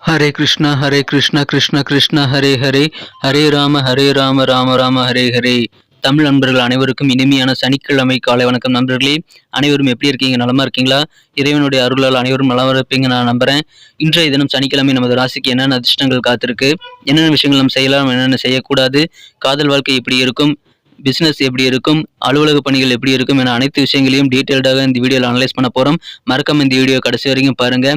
ஹரே கிருஷ்ணா கிருஷ்ண கிருஷ்ண ஹரே ஹரே, ஹரே ராம ராம ராம ஹரே ஹரே. தமிழ் நண்பர்கள் அனைவருக்கும் இனிமையான சனிக்கிழமை காலை வணக்கம் நண்பர்களே. அனைவரும் எப்படி இருக்கீங்க? நலமா இருக்கீங்களா? இறைவனுடைய அருளால் அனைவரும் நலமா இருப்பீங்க நான் நம்புறேன். இன்றைய தினம் சனிக்கிழமை நமது ராசிக்கு என்னென்ன அதிர்ஷ்டங்கள் காத்திருக்கு, என்னென்ன விஷயங்கள் நம்ம செய்யலாம், என்னென்ன செய்யக்கூடாது, காதல் வாழ்க்கை எப்படி இருக்கும், பிசினஸ் எப்படி இருக்கும், அலுவலக பணிகள் எப்படி இருக்கும் என அனைத்து விஷயங்களையும் டீட்டெயில்டாக இந்த வீடியோவில் அனலைஸ் பண்ண போகிறோம். மறக்காம இந்த வீடியோ கடைசி வரைக்கும் பாருங்க.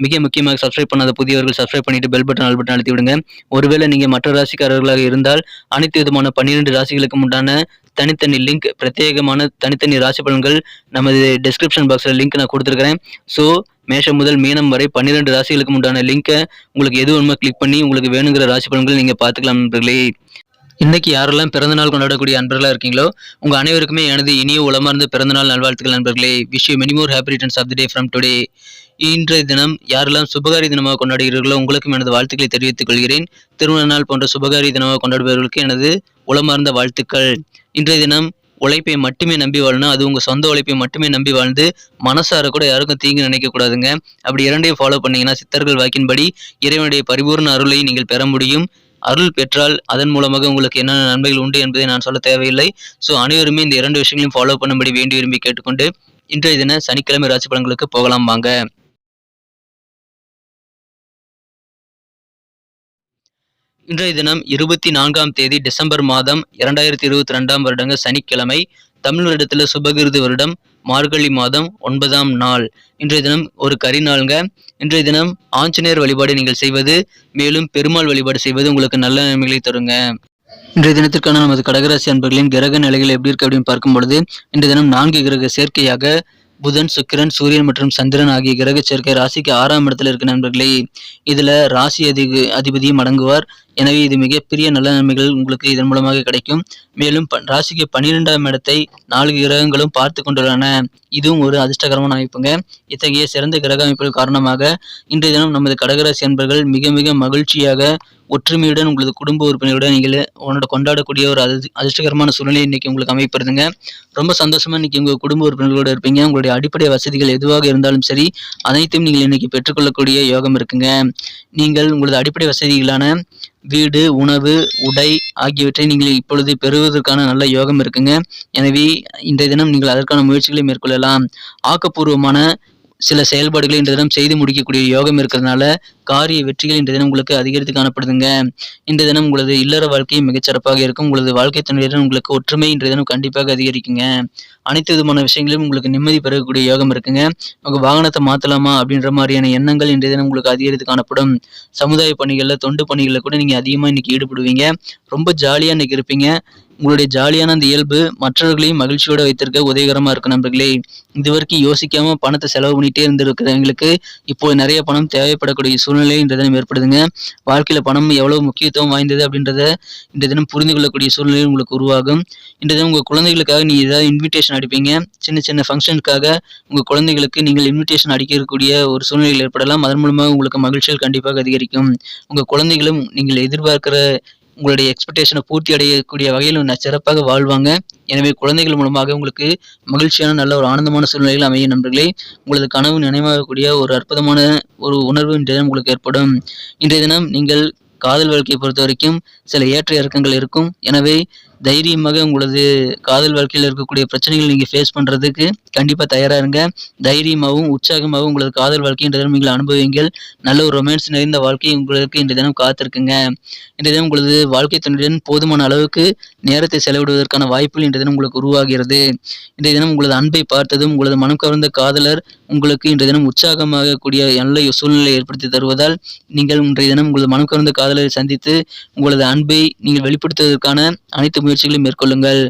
மிக முக்கியமாக சப்ஸ்கிரைப் பண்ணாத புதியவர்கள் சப்ஸ்கிரைப் பண்ணிட்டு பெல் பட்டன் ஆல் பட்டன் அழுத்தி விடுங்க. ஒருவேளை நீங்கள் மற்ற ராசிக்காரர்களாக இருந்தால் அனைத்து விதமான 12 ராசிகளுக்கு உண்டான தனித்தனி லிங்க், பிரத்யேகமான தனித்தனி ராசி பலன்கள் நமது டிஸ்கிரிப்ஷன் பாக்ஸில் லிங்க் நான் கொடுத்துருக்கிறேன். ஸோ மேஷம் முதல் மீனம் வரை 12 ராசிகளுக்கு உண்டான லிங்கை உங்களுக்கு எது வேணுமோ கிளிக் பண்ணி உங்களுக்கு வேணுங்கிற ராசி பலன்கள் நீங்கள் பார்த்துக்கலாம் நண்பர்களே. இன்னைக்கு யாரெல்லாம் பிறந்தநாள் கொண்டாடக்கூடிய அன்பர்களாக இருக்கீங்களோ உங்க அனைவருக்குமே எனது இனிய உளமார்ந்த பிறந்தநாள் நல்வாழ்த்துக்கள் நண்பர்களே. Wish you many more happy returns of the day from today. இன்றைய தினம் யாரெல்லாம் சுபகாரி தினமாக கொண்டாடுகிறீர்களோ உங்களுக்கும் எனது வாழ்த்துக்களை தெரிவித்துக் கொள்கிறேன். திருமண நாள் போன்ற சுபகாரி தினமாக கொண்டாடுபவர்களுக்கு எனது உளமார்ந்த வாழ்த்துக்கள். இன்றைய தினம் உழைப்பை மட்டுமே நம்பி வாழணும். அது உங்க சொந்த உழைப்பை மட்டுமே நம்பி வாழ்ந்து மனசார கூட யாருக்கும் தீங்கு நினைக்க கூடாதுங்க. அப்படி இரண்டையும் ஃபாலோ பண்ணீங்கன்னா சித்தர்கள் வாக்கின்படி இறைவனுடைய பரிபூர்ண அருளை நீங்கள் பெற முடியும். அருள் பெற்றால் அதன் மூலமாக உங்களுக்கு என்னென்ன நன்மைகள் உண்டு என்பதை நான் சொல்ல தேவையில்லை. ஸோ அனைவருமே இந்த 2 விஷயங்களையும் ஃபாலோ பண்ணும்படி வேண்டி விரும்பி கேட்டுக்கொண்டு இன்றைய தின சனிக்கிழமை ராசி பலன்களுக்கு போகலாம் வாங்க. இன்றைய தினம் 24ஆம் தேதி டிசம்பர் மாதம் 2022ஆம் வருடங்க சனிக்கிழமை. தமிழ் வருடத்தில் சுபகிருது வருடம் மார்கழி மாதம் 9ஆம் நாள். இன்றைய தினம் ஒரு கரிநாளுங்க. இன்றைய தினம் ஆஞ்சநேயர் வழிபாடு நீங்கள் செய்வது, மேலும் பெருமாள் வழிபாடு செய்வது உங்களுக்கு நல்ல நன்மைகளை தருங்க. இன்றைய தினத்திற்கான நமது கடகராசி அன்பர்களின் கிரக நிலைகள் எப்படி இருக்கு அப்படின்னு பார்க்கும் பொழுது, இன்றைய தினம் 4 கிரக சேர்க்கையாக புதன், சுக்கிரன், சூரியன் மற்றும் சந்திரன் ஆகிய கிரக சேர்க்கை ராசிக்கு 6ஆம் இடத்துல இருக்கு நண்பர்களே. இதுல ராசி அதிபதியும் அடங்குவார். எனவே இது மிகப்பெரிய நல்ல நன்மைகள் உங்களுக்கு இதன் மூலமாக கிடைக்கும். மேலும் ராசிக்கு 12ஆம் இடத்தை 4 கிரகங்களும் பார்த்து கொண்டுள்ளன. இதுவும் ஒரு அதிர்ஷ்டகரமான அமைப்புங்க. இத்தகைய சிறந்த கிரக அமைப்புகள் காரணமாக இன்றைய தினம் நமது கடகராசி அன்பர்கள் மிக மிக மகிழ்ச்சியாக ஒற்றுமையுடன் உங்களது குடும்ப உறுப்பினர்களுடன் நீங்கள் கொண்டாடக்கூடிய ஒரு அதிர்ஷ்டகரமான சூழ்நிலை இன்னைக்கு உங்களுக்கு அமைப்படுதுங்க. ரொம்ப சந்தோஷமா இன்னைக்கு உங்க குடும்ப உறுப்பினர்களோட இருப்பீங்க. உங்களுடைய அடிப்படை வசதிகள் எதுவாக இருந்தாலும் சரி அனைத்தும் நீங்கள் இன்னைக்கு பெற்றுக்கொள்ளக்கூடிய யோகம் இருக்குங்க. நீங்கள் உங்களது அடிப்படை வசதிகளான வீடு, உணவு, உடை ஆகியவற்றை நீங்கள் இப்பொழுது பெறுவதற்கான நல்ல யோகம் இருக்குங்க. எனவே இன்றைய தினம் நீங்கள் அதற்கான முயற்சிகளை மேற்கொள்ளலாம். ஆக்கப்பூர்வமான சில செயல்பாடுகளை இன்றைய தினம் செய்து முடிக்கக்கூடிய யோகம் இருக்கிறதுனால காரிய வெற்றிகள் இன்றைய தினம் உங்களுக்கு அதிகரித்து காணப்படுதுங்க. இன்றைய தினம் உங்களது இல்லற வாழ்க்கையும் மிகச்சிறப்பாக இருக்கும். உங்களது வாழ்க்கை துணையுடன் உங்களுக்கு ஒற்றுமை இன்றைய தினம் கண்டிப்பாக அதிகரிக்குங்க. அனைத்து விதமான விஷயங்களிலும் உங்களுக்கு நிம்மதி பெறக்கூடிய யோகம் இருக்குங்க. உங்க வாகனத்தை மாற்றலாமா அப்படின்ற மாதிரியான எண்ணங்கள் இன்றைய தினம் உங்களுக்கு அதிகரித்து காணப்படும். சமுதாய பணிகளில், தொண்டு பணிகளில் கூட நீங்கள் அதிகமாக இன்னைக்கு ஈடுபடுவீங்க. ரொம்ப ஜாலியாக இன்னைக்கு இருப்பீங்க. உங்களுடைய ஜாலியான அந்த இயல்பு மற்றவர்களையும் மகிழ்ச்சியோட வைத்திருக்க உதவிகரமா இருக்கும் நண்பர்களே. இது வரைக்கும் யோசிக்காம பணத்தை செலவு பண்ணிட்டே இருந்திருக்கிறவங்களுக்கு இப்போ நிறைய பணம் தேவைப்படக்கூடிய சூழ்நிலை இந்த தினம் ஏற்படுதுங்க. வாழ்க்கையில பணம் எவ்வளவு முக்கியத்துவம் வாய்ந்தது அப்படின்றத இந்த தினம் புரிந்து கொள்ளக்கூடிய சூழ்நிலை உங்களுக்கு உருவாகும். இந்த தினம் உங்க குழந்தைகளுக்காக நீ ஏதாவது இன்விடேஷன் அடிப்பீங்க. சின்ன சின்ன ஃபங்க்ஷனுக்காக உங்க குழந்தைகளுக்கு நீங்கள் இன்விடேஷன் அடிக்கக்கூடிய ஒரு சூழ்நிலையில் ஏற்படலாம். அதன் மூலமாக உங்களுக்கு மகிழ்ச்சிகள் கண்டிப்பாக அதிகரிக்கும். உங்க குழந்தைகளும் நீங்கள் எதிர்பார்க்கிற உங்களுடைய எக்ஸ்பெக்டேஷனை பூர்த்தி அடையக்கூடிய வகையில் சிறப்பாக வாழ்வாங்க. எனவே குழந்தைகள் மூலமாக உங்களுக்கு மகிழ்ச்சியான நல்ல ஒரு ஆனந்தமான சூழ்நிலைகள் அமையும் நண்பர்களே. உங்களது கனவு நினைவாகக்கூடிய ஒரு அற்புதமான ஒரு உணர்வு இன்றைய தினம் உங்களுக்கு ஏற்படும். இன்றைய தினம் நீங்கள் காதல் வாழ்க்கையை பொறுத்த வரைக்கும் சில ஏற்ற இறக்கங்கள் இருக்கும். எனவே தைரியமாக உங்களது காதல் வாழ்க்கையில் இருக்கக்கூடிய பிரச்சனைகள் நீங்கள் ஃபேஸ் பண்ணுறதுக்கு கண்டிப்பாக தயாராக இருங்க. தைரியமாகவும் உற்சாகமாகவும் உங்களது காதல் வாழ்க்கை இன்றைய தினம் நீங்கள் அனுபவிங்கள். நல்ல ஒரு ரொமான்ஸ் நிறைந்த வாழ்க்கை உங்களுக்கு இன்றைய தினம் காத்திருக்குங்க. இன்றைய தினம் உங்களது வாழ்க்கை துணையுடன் போதுமான அளவுக்கு நேரத்தை செலவிடுவதற்கான வாய்ப்புகள் இன்றைய தினம் உங்களுக்கு உருவாகிறது. இன்றைய தினம் உங்களது அன்பை பார்த்ததும் உங்களது மனம் கவர்ந்த காதலர் உங்களுக்கு இன்றைய தினம் உற்சாகமாக கூடிய நல்ல சூழ்நிலை ஏற்படுத்தி தருவதால் நீங்கள் இன்றைய தினம் உங்களது மனம் கவர்ந்த காதலரை சந்தித்து உங்களது அன்பை நீங்கள் வெளிப்படுத்துவதற்கான அனைத்து முயற்சிகளையும் மேற்கொள்ளுங்கள்.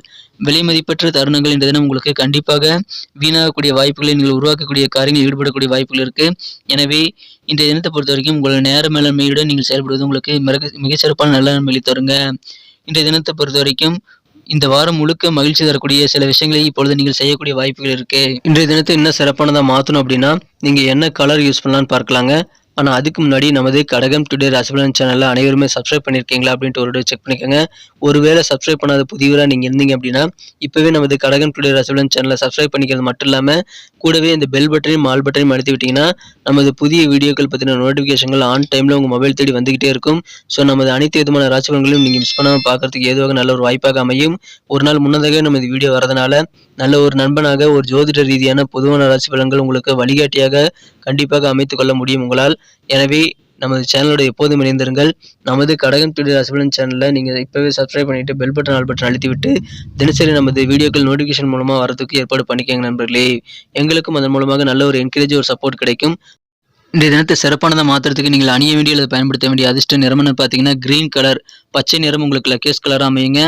விலை மதிப்பற்ற தருணங்கள் இன்றைய தினம் உங்களுக்கு கண்டிப்பாக வீணாகக்கூடிய வாய்ப்புகளை நீங்கள் உருவாக்கக்கூடிய காரியங்களில் ஈடுபடக்கூடிய வாய்ப்புகள் இருக்கு. எனவே இன்றைய தினத்தை பொறுத்த வரைக்கும் உங்களோட நேர மேலாண்மையுடன் நீங்கள் செயல்படுவது உங்களுக்கு மிகச்சிறப்பான நல்ல நன்மைகளை தருங்க. இன்றைய தினத்தை பொறுத்த வரைக்கும் இந்த வாரம் முழுக்க மகிழ்ச்சி தரக்கூடிய சில விஷயங்களை இப்பொழுது நீங்கள் செய்யக்கூடிய வாய்ப்புகள் இருக்கு. இன்றைய தினத்தை இன்னும் சிறப்பானதாக மாற்றணும் அப்படின்னா நீங்க என்ன கலர் யூஸ் பண்ணலான்னு பார்க்கலாங்க. ஆனால் அதுக்கு முன்னாடி நமது கடகம் டுடே ராசிபலன் சேனலில் அனைவருமே சப்ஸ்கிரைப் பண்ணியிருக்கீங்களா அப்படின்ட்டு ஒரு செக் பண்ணிக்கோங்க. ஒருவேளை சப்ஸ்கிரைப் பண்ணாத புதியவராக நீங்கள் இருந்தீங்க அப்படின்னா இப்போவே நமது கடகம் டுடே ராசிபலன் சேனலை சப்ஸ்கிரைப் பண்ணிக்கிறது மட்டும் இல்லாமல் கூடவே இந்த பெல் பட்டனையும் ஆல் பட்டனையும் அழுத்தி விட்டிங்கன்னா நமது புதிய வீடியோக்கள் பற்றின நோட்டிஃபிகேஷன்கள் ஆன் டைமில் உங்கள் மொபைல் தேடி வந்துகிட்டே இருக்கும். ஸோ நமது அனைத்து விதமான ராசிபலன்களையும் நீங்கள் மிஸ் பண்ணாமல் பார்க்கறதுக்கு ஏதுவாக நல்ல ஒரு வாய்ப்பாக அமையும். ஒரு நாள் முன்னதாக நமது வீடியோ வரதுனால நல்ல ஒரு நண்பனாக ஒரு ஜோதிட ரீதியான பொதுவான ராசி பலன்கள் உங்களுக்கு வழிகாட்டியாக கண்டிப்பாக அமைத்துக் கொள்ள முடியும் உங்களால். எனவே நமது சேனலோட எப்போதும் இணைந்திருங்கள். நமது கடகம் டுடே ராசிபலன் சேனலில் நீங்கள் இப்போவே சப்ஸ்கிரைப் பண்ணிவிட்டு பெல் பட்டன் ஆல் பட்டன் அழுத்தி விட்டு தினசரி நமது வீடியோக்கள் நோட்டிஃபிகேஷன் மூலமாக வரதுக்கு ஏற்பாடு பண்ணிக்கோங்க நண்பர்களே. எங்களுக்கும் அதன் மூலமாக நல்ல ஒரு என்கரேஜ் ஒரு சப்போர்ட் கிடைக்கும். இன்றைய தினத்தை சிறப்பானதை மாற்றுறதுக்கு நீங்கள் அணிய வேண்டிய அல்லது பயன்படுத்த வேண்டிய அதிர்ஷ்ட நிறம்னு பார்த்தீங்கன்னா கிரீன் கலர், பச்சை நிறம் உங்களுக்கு லக்கேஸ் கலராக அமையுங்க.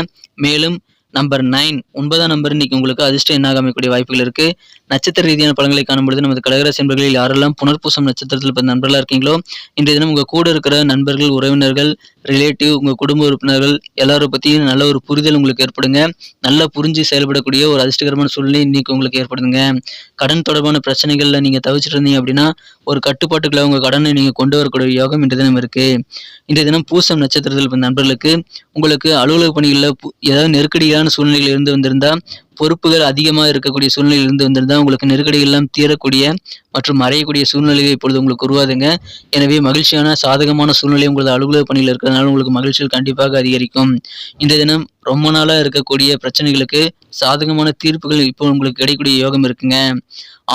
மேலும் நம்பர் 9 9ஆம் நம்பர் இன்னைக்கு உங்களுக்கு அதிர்ஷ்ட எண்ணாக அமையக்கூடிய வாய்ப்புகள் இருக்கு. நட்சத்திர ரீதியான பலன்களை காணும்பொழுது நமது கடகராசி நண்பர்களில் யாரெல்லாம் புனர்பூசம் நட்சத்திரத்தில் பிறந்த நண்பர்களாக இருக்கீங்களோ இன்றைய தினம் உங்க கூட இருக்கிற நண்பர்கள், உறவினர்கள், ரிலேட்டிவ், உங்க குடும்ப உறுப்பினர்கள் எல்லாரும் பற்றியும் நல்ல ஒரு புரிதல் உங்களுக்கு ஏற்படுங்க. நல்லா புரிஞ்சு செயல்படக்கூடிய ஒரு அதிர்ஷ்டகரமான சூழ்நிலை இன்னைக்கு உங்களுக்கு ஏற்படுதுங்க. கடன் தொடர்பான பிரச்சனைகள்ல நீங்க தவிச்சிட்டு இருந்தீங்க அப்படின்னா ஒரு கட்டுப்பாட்டுக்குள்ள உங்க கடனை நீங்க கொண்டு வரக்கூடிய யோகம் இன்றைய தினம் இருக்கு. இன்றைய தினம் பூசம் நட்சத்திரத்தில் பிறந்த நண்பர்களுக்கு உங்களுக்கு அலுவலக பணிகளில் ஏதாவது நெருக்கடியான சூழ்நிலையில் இருந்து வந்திருந்தா, பொறுப்புகள் அதிகமாக இருக்கக்கூடிய சூழ்நிலையில் இருந்து வந்திருந்தா உங்களுக்கு நெருக்கடிகள் எல்லாம் தீரக்கூடிய மற்றும் மறையக்கூடிய சூழ்நிலைகள் இப்பொழுது உங்களுக்கு உருவாதுங்க. எனவே மகிழ்ச்சியான சாதகமான சூழ்நிலை உங்களது அலுவலக பணியில் இருக்கிறதுனால உங்களுக்கு மகிழ்ச்சிகள் கண்டிப்பாக அதிகரிக்கும். இன்றைய தினம் ரொம்ப நாளாக இருக்கக்கூடிய பிரச்சனைகளுக்கு சாதகமான தீர்ப்புகள் இப்போ உங்களுக்கு கிடைக்கக்கூடிய யோகம் இருக்குங்க.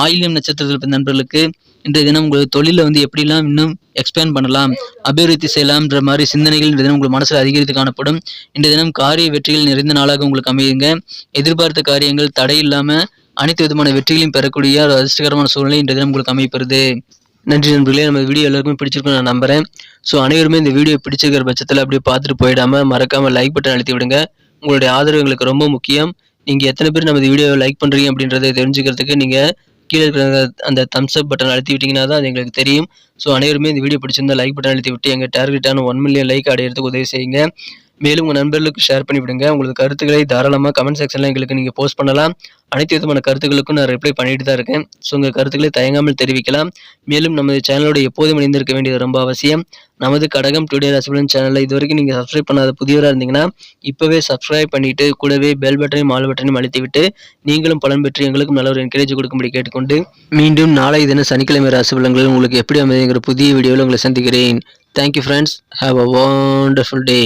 ஆயில்யம் நட்சத்திரத்தில் பிறந்த நண்பர்களுக்கு இன்றைய தினம் உங்களுக்கு தொழிலில் எப்படிலாம் இன்னும் எக்ஸ்பேண்ட் பண்ணலாம், அபிவிருத்தி செய்யலாம்ன்ற மாதிரி சிந்தனைகள் இன்றைய தினம் உங்கள் மனசில் அதிகரித்து காணப்படும். இன்றைய தினம் காரிய வெற்றிகள் நிறைந்த நாளாக உங்களுக்கு அமையுங்க. எதிர்பார்த்த காரியங்கள் தடை இல்லாமல் அனைத்து விதமான வெற்றிகளையும் பெறக்கூடிய ஒரு அதிர்ஷ்டகரமான சூழ்நிலை இன்றைய தினம் உங்களுக்கு அமைப்பெறுது. நன்றி நண்பர்களே. நம்ம வீடியோ எல்லாருக்குமே பிடிச்சிருக்குன்னு நான் நம்புறேன். ஸோ அனைவருமே இந்த வீடியோ பிடிச்சிருக்கிற பட்சத்தில் அப்படியே பார்த்துட்டு போயிடாம மறக்காம லைக் பட்டன் அழுத்தி விடுங்க. உங்களுடைய ஆதரவு எங்களுக்கு ரொம்ப முக்கியம். நீங்கள் எத்தனை பேர் நம்ம வீடியோவை லைக் பண்ணுறீங்க அப்படின்றத தெரிஞ்சுக்கிறதுக்கு நீங்கள் கீழே இருக்கிற அந்த தம்ஸ் அப் பட்டன் அழுத்தி விட்டிங்கன்னா தான் அது எங்களுக்கு தெரியும். ஸோ அனைவருமே இந்த வீடியோ பிடிச்சிருந்தா லைக் பட்டன் அழுத்தி விட்டு எங்கள் டார்கெட்டான 1 மில்லியன் லைக் அடையிறதுக்கு உதவி செய்யுங்க. மேலும் உங்கள் நண்பர்களுக்கு ஷேர் பண்ணி விடுங்க. உங்களுக்கு கருத்துக்களை தாராளமாக கமெண்ட் செக்ஷனில் எங்களுக்கு நீங்கள் போஸ்ட் பண்ணலாம். அனைத்து விதமான கருத்துக்களுக்கும் நான் ரிப்ளை பண்ணிட்டு தான் இருக்கேன். ஸோ உங்கள் கருத்துக்களை தயங்காமல் தெரிவிக்கலாம். மேலும் நமது சேனலோட எப்போதும் இணைந்திருக்க வேண்டியது ரொம்ப அவசியம். நமது கடகம் டுடே ராசிபலன் சேனலில் இது வரைக்கும் நீங்கள் சப்ஸ்கிரைப் பண்ணாத புதியவராக இருந்தீங்கன்னா இப்போவே சப்ஸ்கிரைப் பண்ணிவிட்டு கூடவே பெல் பட்டனையும் ஆல் பட்டனையும் அழுத்தி விட்டு நீங்களும் பலன் பெற்று எங்களுக்கும் நல்ல ஒரு என்கரேஜ் கொடுக்கும்படி கேட்டுக்கொண்டு மீண்டும் நாளை தினம் சனிக்கிழமை ராசிபலன்கள் உங்களுக்கு எப்படி அமைதிங்கிற புதிய வீடியோவில் உங்களை சந்திக்கிறேன். Thank you friends. Have a wonderful day.